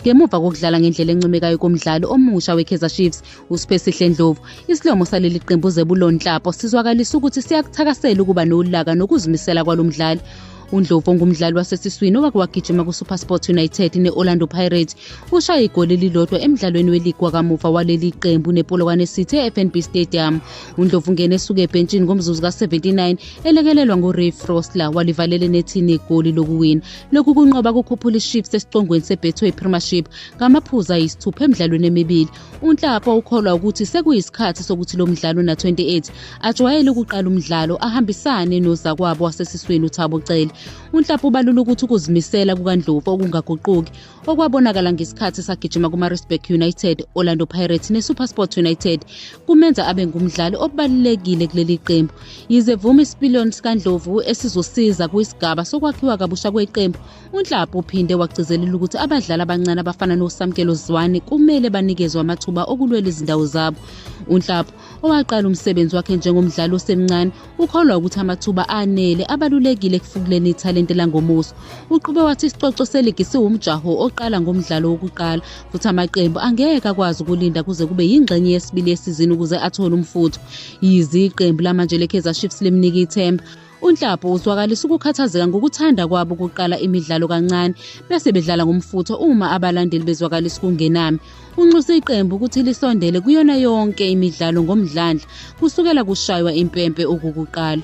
Ngemuva kokudlala ngendlela encomekayo komdlalo omusha weKaizer Chiefs uSiphesihle Ndlovu, isilomo saleli qembu uZebulon Hlapo sizwakalisa ukuthi siyakuthakasela ukuba nolaka nokuzimisela kwalomdlali. uNdlovu ongumdlali wasesiswini owake wagijima kuSuperSport United ne-Orlando Pirates ushaye igoli elilodwa emdlalweni weligi wakamuva waleli qembu nePolokwane City e-FNB Stadium. uNdlovu ungene esuka ebhentshini ngomzuzu ka-79 elekelelwa nguRay Frostler walivalela nethini igoli lokuwina. Lokhu kunqoba kukhuphula iChiefs esiqongweni seBetway Premiership ngamaphuzu ayisithupha emidlalweni emibili. uNhlapo ukholwa ukuthi sekuyisikhathi sokuthi lo mdlalo na-28 ajwayele ukuqala umdlalo ahambisane nozakwabo wasesiswini uThabo Cele. uNhlapo ubalula ukuthi ukuzimisela kukaNdlovu okungaguquki okwabonakala ngesikhathi sagijima kuMaritzburg United, Orlando Pirates neSuperSport United kumenza abe ngumdlali obalulekile kuleli qembu. Yize vuma isipiliyoni sikaNdlovu esizosiza kwisigaba sokwakhiwa kabusha kweqembu, uNhlapo uphinde wagcizelela ukuthi abadlali abancane abafana noSamkelo Zwane kumele banikezwe amathuba okulwela izindawo zabo. uNhlapo owaqala umsebenzi wakhe njengomdlali osemncane ukholwa ukuthi amathuba anele abalulekile ekufukuleni ithalente langomuso. Uqhube wathi isicoco seligi siwumjaho oqala ngomdlalo wokuqala futhi amaqembu angeke akwazi ukulinda kuze kube yingxenye yesibili yesizini ukuze athole umfutho. Yize iqembu lamanje leKaizer Chiefs limnika ithemba, uNhlapo uzwakalisa ukukhathazeka ngokuthanda kwabo ukuqala imidlalo kancane bese bedlala ngomfutho uma abalandeli bezwakalisa kungenami. Unxusa iqembu ukuthi lisondele kuyona yonke imidlalo ngomdlandla kusukela kushaywa impempe okukuqala.